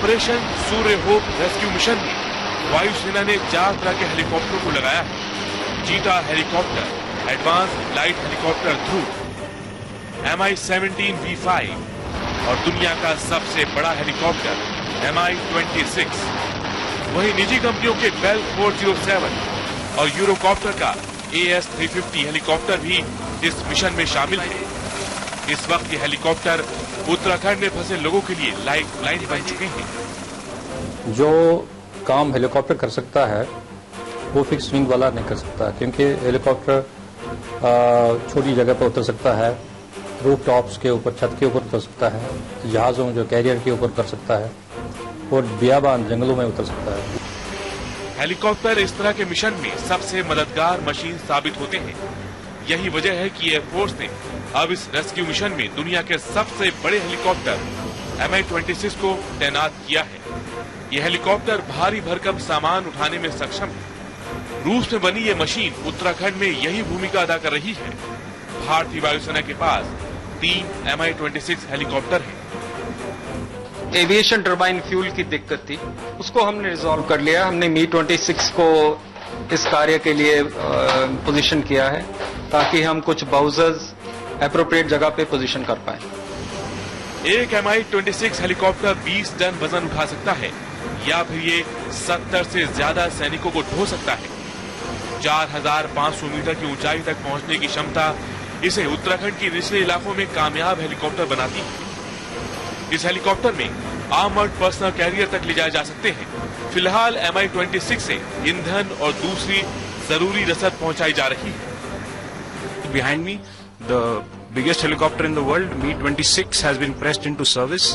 Operation सूर्य hope rescue mission में वायुसेना ने 4 तरह के हेलीकॉप्टर को लगाया है। Cheetah helicopter, advance light helicopter ध्रुव, Mi-17V5 और दुनिया का सबसे बड़ा हेलीकॉप्टर Mi-26। वहीं निजी कंपनियों के बेल 407 और यूरोकॉप्टर का AS-350 हेलीकॉप्टर भी इस मिशन में शामिल है। इस वक्त ये हेलीकॉप्टर उत्तराखंड में फंसे लोगों के लिए लाइफ लाइन बन चुके हैं। जो काम हेलीकॉप्टर कर सकता है वो फिक्स विंग वाला नहीं कर सकता, क्योंकि हेलीकॉप्टर छोटी जगह पर उतर सकता है, रूफ टॉप्स के ऊपर, छत के ऊपर उतर सकता है, जहाजों जो कैरियर के ऊपर कर सकता है और बियाबान जंगलों में उतर सकता है। हेलीकॉप्टर इस तरह के मिशन में सबसे मददगार मशीन साबित होते हैं। यही वजह है कि एयरफोर्स ने अब इस रेस्क्यू मिशन में दुनिया के सबसे बड़े हेलीकॉप्टर Mi-26 को तैनात किया है। यह हेलीकॉप्टर भारी भरकम सामान उठाने में सक्षम है। रूस में बनी ये मशीन उत्तराखंड में यही भूमिका अदा कर रही है। भारतीय वायुसेना के पास 3 Mi-26 हेलीकॉप्टर हैं। एविएशन टर्बाइन फ्यूल की दिक्कत थी, उसको हमने रिजॉल्व कर लिया। हमने Mi-26 को इस कार्य के लिए पोजीशन किया है ताकि हम कुछ बाउजर्स एप्रोप्रिएट जगह पे पोजीशन कर पाए। एक Mi-26 हेलीकॉप्टर 20 टन वजन उठा सकता है या फिर ये 70 से ज्यादा सैनिकों को ढो सकता है। 4500 मीटर की ऊंचाई तक पहुंचने की क्षमता इसे उत्तराखंड के निचले इलाकों में कामयाब हेलीकॉप्टर बनाती है। इस हेलीकॉप्टर में आर्मर्ड पर्सनल कैरियर तक ले जाए जा सकते हैं। फिलहाल Mi-26 से ईंधन और दूसरी जरूरी रसद पहुंचाई जा रही है। Behind me, the biggest helicopter in the world, Mi-26, has been pressed into service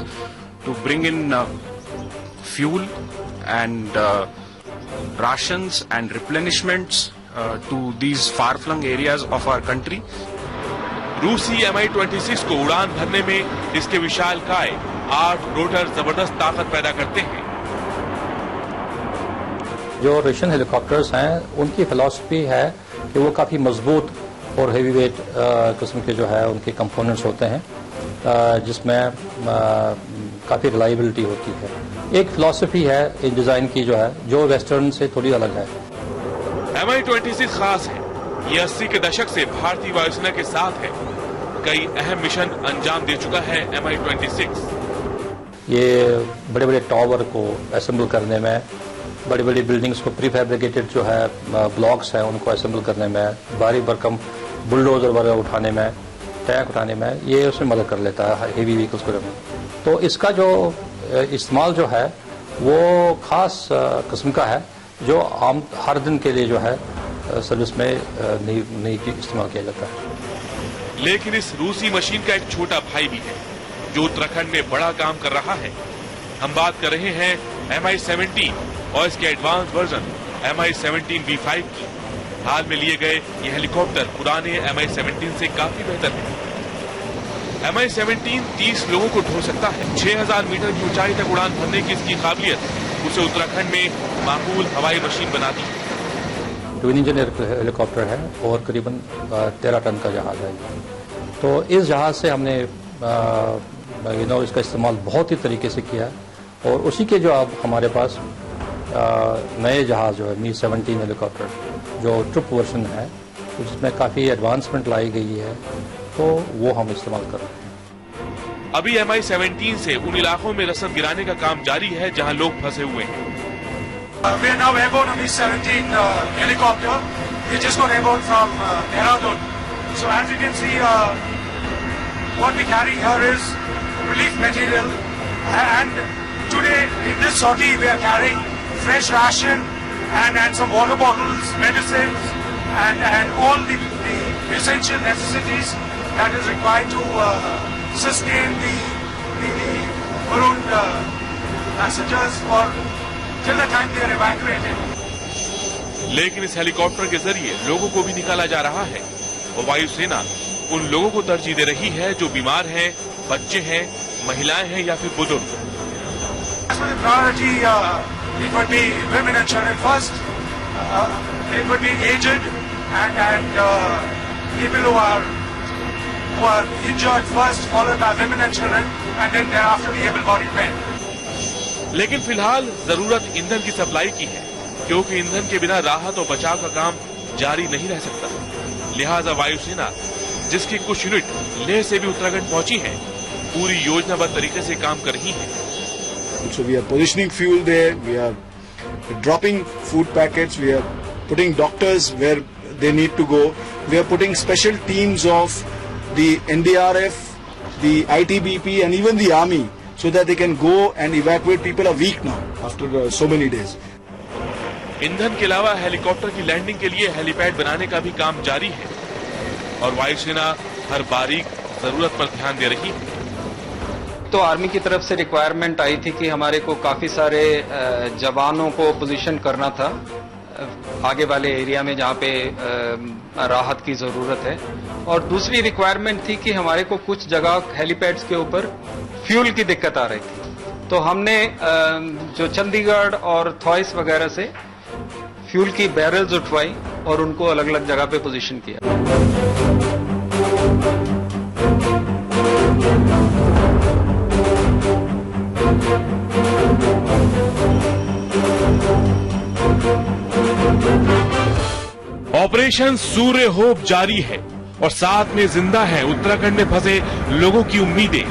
to bring in fuel and rations and replenishments to these far-flung areas of our country. रूसी Mi-26 को उड़ान भरने में इसके विशालकाय 8 रोटर जबरदस्त ताकत पैदा करते हैं। जो रशियन हेलीकॉप्टर्स हैं उनकी फिलॉसफी है कि वो काफ़ी मजबूत और हेवी वेट किस्म के जो है उनके कंपोनेंट्स होते हैं, जिसमें काफ़ी रिलायबिलिटी होती है। एक फिलॉसफी है इन डिज़ाइन की जो है, जो वेस्टर्न से थोड़ी अलग है। Mi-26 खास है। ये 80 के दशक से भारतीय वायुसेना के साथ है। कई अहम मिशन अंजाम दे चुका है Mi-26। ये बड़े बड़े टावर को असेंबल करने में, बड़ी बड़ी बिल्डिंग्स को प्रीफैब्रिकेटेड जो है ब्लॉक्स हैं उनको असेंबल करने में, भारी भरकम बुलडोजर वगैरह उठाने में, टैंक उठाने में, ये उसमें मदद कर लेता है हेवी व्हीकल्स को। तो इसका जो इस्तेमाल जो है वो खास किस्म का है, जो आम हर दिन के लिए जो है सर्विस में नहीं इस्तेमाल किया जाता है। लेकिन इस रूसी मशीन का एक छोटा भाई भी है जो उत्तराखंड में बड़ा काम कर रहा है। हम बात कर रहे हैं Mi-17 और इसके एडवांस वर्जन Mi-17V5 की। हाल में लिए गए ये हेलीकॉप्टर पुराने Mi-17 से काफी बेहतर है। Mi-17 30 लोगों को ढो सकता है। 6000 मीटर की ऊंचाई तक उड़ान भरने की इसकी काबिलियत उसे उत्तराखंड में माकूल हवाई मशीन बनाती है। ट्विन इंजन हेलीकॉप्टर है और करीबन 13 टन का जहाज है। तो इस जहाज से हमने इसका इस्तेमाल बहुत ही तरीके से किया है और उसी के जो अब हमारे पास नए जहाज जो है Mi-17 हेलीकॉप्टर जो ट्रुप वर्जन है, जिसमें काफ़ी एडवांसमेंट लाई गई है, तो वो हम इस्तेमाल कर रहे हैं। अभी Mi-17 से उन इलाकों में रसद गिराने का काम जारी है जहां लोग फंसे हुए हैं। We are now airborne on Mi-17 helicopter. We just got airborne from Dehradun. So as you can see, what we carry here is relief material, and today in this sortie we are carrying fresh ration and some water bottles, medicines, and all the essential necessities that is required to sustain the marooned passengers for till the time they are evacuated. लेकिन इस helicopter के जरिए लोगों को भी निकाला जा रहा है और वायुसेना उन लोगों को तरजीह दे रही है जो बीमार हैं, बच्चे हैं, महिलाएं हैं या फिर बुजुर्ग। Priority, it would be women and children first. It would be aged and people who are injured first, followed by women and children, and then thereafter the able-bodied men. लेकिन फिलहाल जरूरत ईंधन की सप्लाई की है, क्योंकि ईंधन के बिना राहत और बचाव का काम जारी नहीं रह सकता। लिहाजा वायुसेना, जिसकी कुछ यूनिट लेह से भी उत्तराखंड पहुंची है, पूरी योजनाबद्ध तरीके से काम कर रही है। So we are positioning fuel there, we are dropping food packets, we are putting doctors where they need to go, we are putting special teams of the NDRF, the ITBP and even the army so that they can go and evacuate people a week now after so many days. ईंधन के अलावा helicopter की landing के लिए helipad बनाने का भी काम जारी है और वायुसेना हर बारीक जरूरत पर ध्यान दे रही है। तो आर्मी की तरफ से रिक्वायरमेंट आई थी कि हमारे को काफी सारे जवानों को पोजीशन करना था आगे वाले एरिया में जहां पे राहत की जरूरत है, और दूसरी रिक्वायरमेंट थी कि हमारे को कुछ जगह हेलीपैड्स के ऊपर फ्यूल की दिक्कत आ रही थी। तो हमने जो चंडीगढ़ और थॉइस वगैरह से फ्यूल की बैरल्स उठवाई और उनको अलग अलग जगह पे पोजीशन किया। ऑपरेशन सूर्य होप जारी है और साथ में जिंदा है उत्तराखंड में फंसे लोगों की उम्मीदें।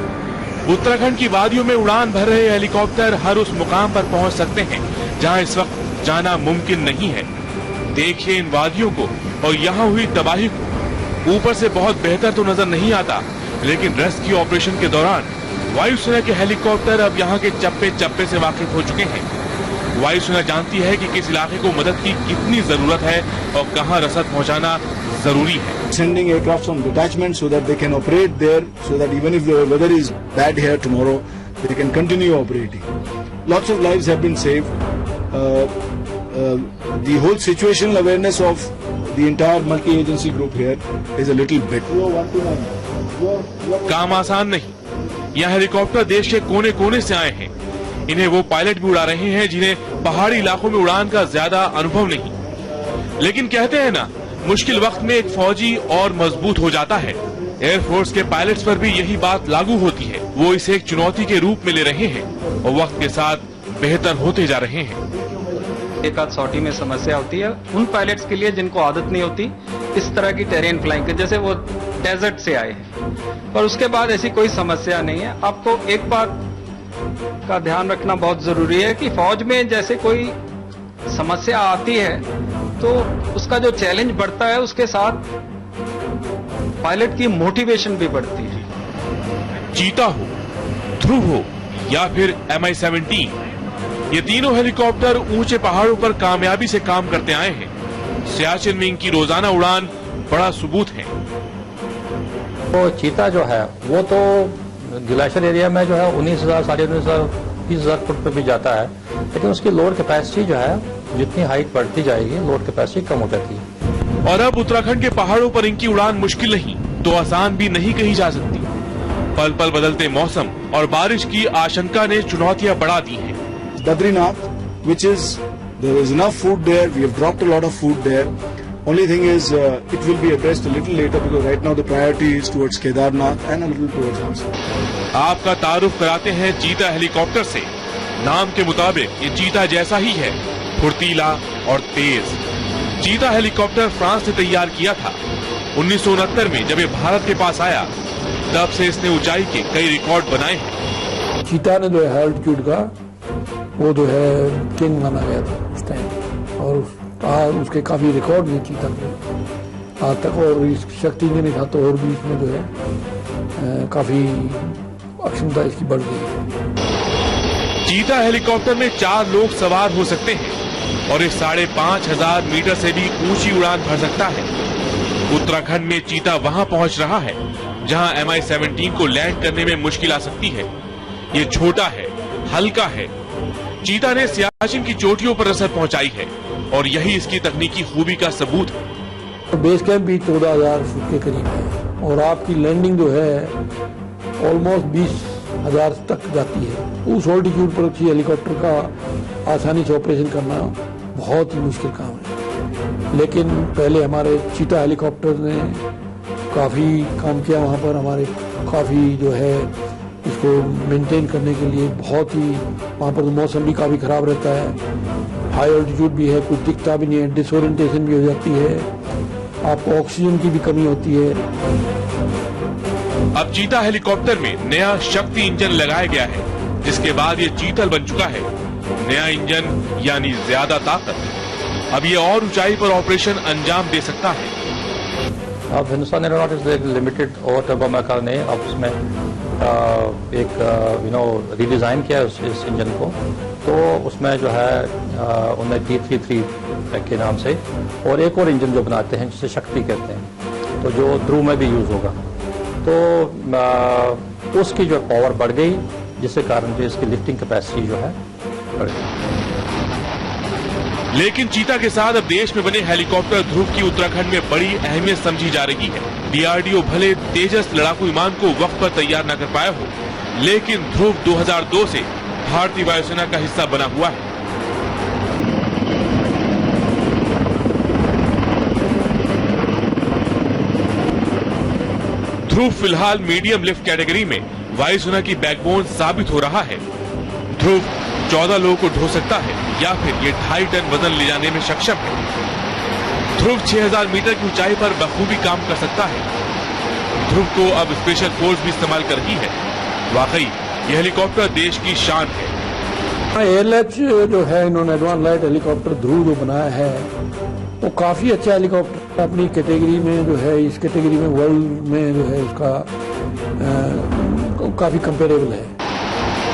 उत्तराखंड की वादियों में उड़ान भर रहे हेलीकॉप्टर हर उस मुकाम पर पहुंच सकते हैं जहां इस वक्त जाना मुमकिन नहीं है। देखिए इन वादियों को और यहाँ हुई तबाही को। ऊपर से बहुत बेहतर तो नजर नहीं आता, लेकिन रेस्क्यू ऑपरेशन के दौरान वायुसेना के हेलीकॉप्टर अब यहाँ के चप्पे चप्पे से वाकिफ हो चुके हैं। वायुसेना जानती है कि किस इलाके को मदद की कितनी जरूरत है और कहां रसद पहुंचाना जरूरी है। Sending aircraft on detachment so that they can operate there, so that even if the weather is bad here tomorrow, they can continue operating. Lots of lives have been saved. The whole situational awareness of the entire multi-agency group here is a little bit. काम आसान नहीं। यह helicopter देश के कोने कोने से आए हैं। इन्हें वो पायलट भी उड़ा रहे हैं जिन्हें पहाड़ी इलाकों में उड़ान का ज्यादा अनुभव नहीं। लेकिन कहते हैं ना, मुश्किल वक्त में एक फौजी और मजबूत हो जाता है। एयरफोर्स के पायलट्स पर भी यही बात लागू होती है। वो इसे एक चुनौती के रूप में ले रहे हैं और वक्त के साथ बेहतर होते जा रहे हैं। एक आध सॉटी में समस्या होती है उन पायलट्स के लिए जिनको आदत नहीं होती इस तरह की टेरेन फ्लाइंग के, जैसे वो डेजर्ट से आए हैं। पर उसके बाद ऐसी कोई समस्या नहीं है। आपको एक बात का ध्यान रखना बहुत जरूरी है कि फौज में जैसे कोई समस्या आती है तो उसका जो चैलेंज बढ़ता है उसके साथ पायलट की मोटिवेशन भी बढ़ती है। चीता हो, ध्रुव हो या फिर MI-17, ये तीनों हेलीकॉप्टर ऊंचे पहाड़ों पर कामयाबी से काम करते आए हैं। सियाचिन में इनकी रोजाना उड़ान बड़ा सबूत है। तो चीता जो है वो तो ग्लेशियर एरिया में जो है 19,000, 19,500, 20,000 फुट पर भी जाता है, लेकिन उसकी लोड कैपेसिटी जो है जितनी हाइट बढ़ती जाएगी लोड कैपेसिटी कम हो जाती है। और अब उत्तराखंड के पहाड़ों पर इनकी उड़ान मुश्किल नहीं तो आसान भी नहीं कही जा सकती। पल पल बदलते मौसम और बारिश की आशंका ने चुनौतियां बढ़ा दी हैं। Badrinath, which is there is enough food there. We have dropped a lot of food there. Only thing is, it will be addressed a little later because right now the priority is towards Kedarnath and a little towards Hamsa. आपका तारुफ कराते हैं Cheetah helicopter से। नाम के मुताबिक ये चीता जैसा ही है, फुर्तीला और तेज। चीता हेलीकॉप्टर फ्रांस ने तैयार किया था। 1969 में जब ये भारत के पास आया तब से इसने ऊंचाई के कई रिकॉर्ड बनाए हैं। चीता ने जो है एल्टीट्यूड का वो जो है किंग माना गया था उस टाइम, और उसके काफी रिकॉर्ड भी चीता के आज तक, और इस शक्ति में नहीं था तो और भी इसमें जो है काफी अक्षमता इसकी बढ़ गई है। चीता हेलीकॉप्टर में 4 लोग सवार हो सकते हैं और ये 5,500 मीटर से भी ऊंची उड़ान भर सकता है। उत्तराखंड में चीता वहां पहुंच रहा है जहां MI-17 को लैंड करने में मुश्किल आ सकती है। ये छोटा है, हल्का है। चीता ने सियाचिन की चोटियों पर रसद पहुंचाई है और यही इसकी तकनीकी खूबी का सबूत है। बेस कैंप भी 14,000 फुट के करीब है और आपकी लैंडिंग जो है ऑलमोस्ट 20,000 तक जाती है। उस ऑल्टीट्यूड पर अच्छी हेलीकॉप्टर का आसानी से ऑपरेशन करना बहुत ही मुश्किल काम है, लेकिन पहले हमारे चीता हेलीकॉप्टर ने काफ़ी काम किया वहाँ पर। हमारे काफ़ी जो है इस उसको मेंटेन करने के लिए बहुत ही, वहाँ पर तो मौसम भी काफ़ी ख़राब रहता है, हाई ऑल्टीट्यूड भी है, कुछ दिखता भी नहीं है, डिसोरिएंटेशन भी हो जाती है, आपको ऑक्सीजन की भी कमी होती है। अब चीता हेलीकॉप्टर में नया शक्ति इंजन लगाया गया है, जिसके बाद ये चीतल बन चुका है। नया इंजन यानी ज्यादा ताकत। अब ये और ऊंचाई पर ऑपरेशन अंजाम दे सकता है। अब हिंदुस्तान एरोनॉटिक्स एक लिमिटेड और टर्बोमैकर ने अब उसमें एक रीडिज़ाइन किया इस इंजन को, तो उसमें जो है उन्हें T33 के नाम से और एक और इंजन जो बनाते हैं जिसे शक्ति कहते हैं, तो जो ध्रुव में भी यूज़ होगा, तो उसकी जो पावर बढ़ गई, जिसके कारण जो इसकी लिफ्टिंग कैपेसिटी जो है बढ़ गई। लेकिन चीता के साथ अब देश में बने हेलीकॉप्टर ध्रुव की उत्तराखंड में बड़ी अहमियत समझी जा रही है। DRDO भले तेजस लड़ाकू विमान को वक्त पर तैयार न कर पाया हो, लेकिन ध्रुव 2002 से भारतीय वायुसेना का हिस्सा बना हुआ है। ध्रुव फिलहाल मीडियम लिफ्ट कैटेगरी में वायुसेना की बैकबोन साबित हो रहा है। ध्रुव 14 लोगों को ढो सकता है या फिर ये 2.5 टन वजन ले जाने में सक्षम है। ध्रुव 6000 मीटर की ऊंचाई पर बखूबी काम कर सकता है। ध्रुव को अब स्पेशल फोर्स भी इस्तेमाल कर रही है। वाकई ये हेलीकॉप्टर देश की शान है। एयरलैच जो है, इन्होंने एडवांस लाइट हेलीकॉप्टर ध्रुव जो बनाया है, वो काफी अच्छा हेलीकॉप्टर अपनी कैटेगरी में जो है, इस कैटेगरी में वर्ल्ड में जो है उसका काफी कंपेरेबल है।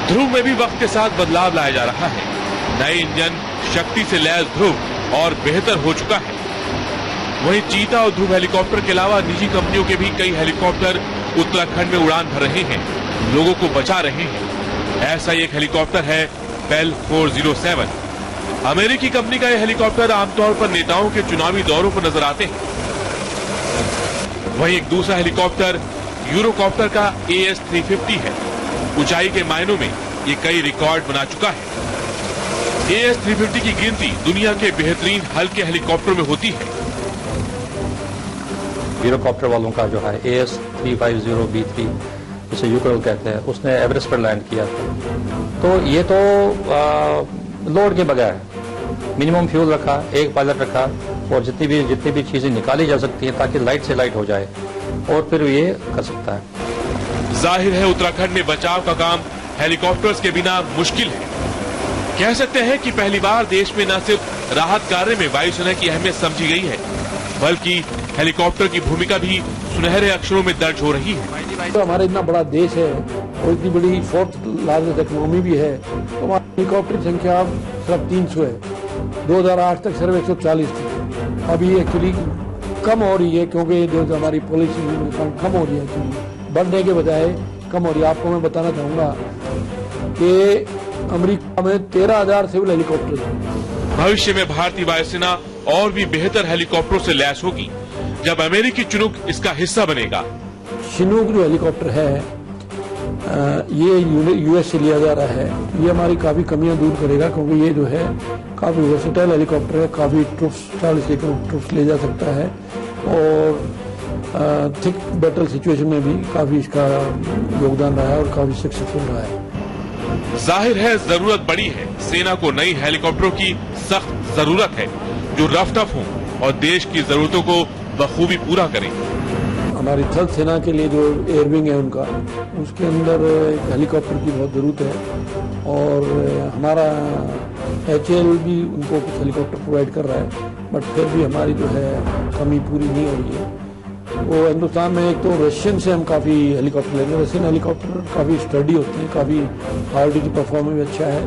ध्रुव में भी वक्त के साथ बदलाव लाया जा रहा है। नए इंजन शक्ति से लैस ध्रुव और बेहतर हो चुका है। वहीं चीता और ध्रुव हेलीकॉप्टर के अलावा निजी कंपनियों के भी कई हेलीकॉप्टर उत्तराखंड में उड़ान भर रहे हैं, लोगों को बचा रहे हैं। ऐसा ही एक हेलीकॉप्टर है पेल 407। अमेरिकी कंपनी का यह हेलीकॉप्टर आमतौर पर नेताओं के चुनावी दौरों पर नजर आते हैं। वहीं एक दूसरा हेलीकॉप्टर यूरोकॉप्टर का AS-350 है। ऊंचाई के मायनों में ये कई रिकॉर्ड बना चुका है। AS-350 की गिनती दुनिया के बेहतरीन हल्के हेलीकॉप्टर में होती है। यूरोकॉप्टर वालों का जो है AS-350B3, जिसे यूक्रेन कहते हैं, उसने एवरेस्ट पर लैंड किया था। तो ये तो लोड के बगैर मिनिमम फ्यूल रखा, एक पायलट रखा और जितनी भी चीजें निकाली जा सकती हैं ताकि लाइट से लाइट हो जाए, और फिर ये कर सकता है। जाहिर है उत्तराखंड में बचाव का काम हेलीकॉप्टर्स के बिना मुश्किल है। कह सकते हैं कि पहली बार देश में न सिर्फ राहत कार्य में वायुसेना की अहमियत समझी गई है, बल्कि हेलीकॉप्टर की भूमिका भी सुनहरे अक्षरों में दर्ज हो रही है। तो हमारा इतना बड़ा देश है और इतनी बड़ी 4th लार्जेस्ट इकोनॉमी भी है, तो हमारी हेलीकॉप्टर की संख्या सिर्फ 300 है। 2008 तक सिर्फ 140 थी। अभी एक्चुअली कम हो रही है, क्योंकि जो हमारी पॉलिसी कम हो रही है, एक्चुअली बढ़ने के बजाय कम हो रही है। आपको मैं बताना चाहूंगा कि अमेरिका में 13,000 सिविल हेलीकॉप्टर हैं। भविष्य में भारतीय वायुसेना और भी बेहतर हेलीकॉप्टरों से लैस होगी जब अमेरिकी चिनूक इसका हिस्सा बनेगा। चिनूक जो हेलीकॉप्टर है, ये US से लिया जा रहा है। ये हमारी काफी कमियां दूर करेगा, क्योंकि ये जो है काफी वर्सेटाइल हेलीकॉप्टर है, काफी ट्रूप्स 40 ट्रूप्स ले जा सकता है और थिक बैटल सिचुएशन में भी काफी इसका योगदान रहा है और काफी सक्सेसफुल रहा है। जाहिर है जरूरत बड़ी है। सेना को नई हेलीकॉप्टरों की सख्त जरूरत है जो रफ टफ हों और देश की जरूरतों को बखूबी पूरा करें। हमारी थल सेना के लिए जो एयरविंग है उनका, उसके अंदर एक हेलीकॉप्टर की बहुत जरूरत है और हमारा HAL भी उनको कुछ हेलीकॉप्टर प्रोवाइड कर रहा है, बट फिर भी हमारी जो है कमी पूरी नहीं हो रही है। वो हिंदुस्तान में एक तो रशियन से हम काफ़ी हेलीकॉप्टर लेंगे। रशियन हेलीकॉप्टर काफ़ी स्टडी होते हैं, काफ़ी हार्ड परफॉर्मेंस भी अच्छा है।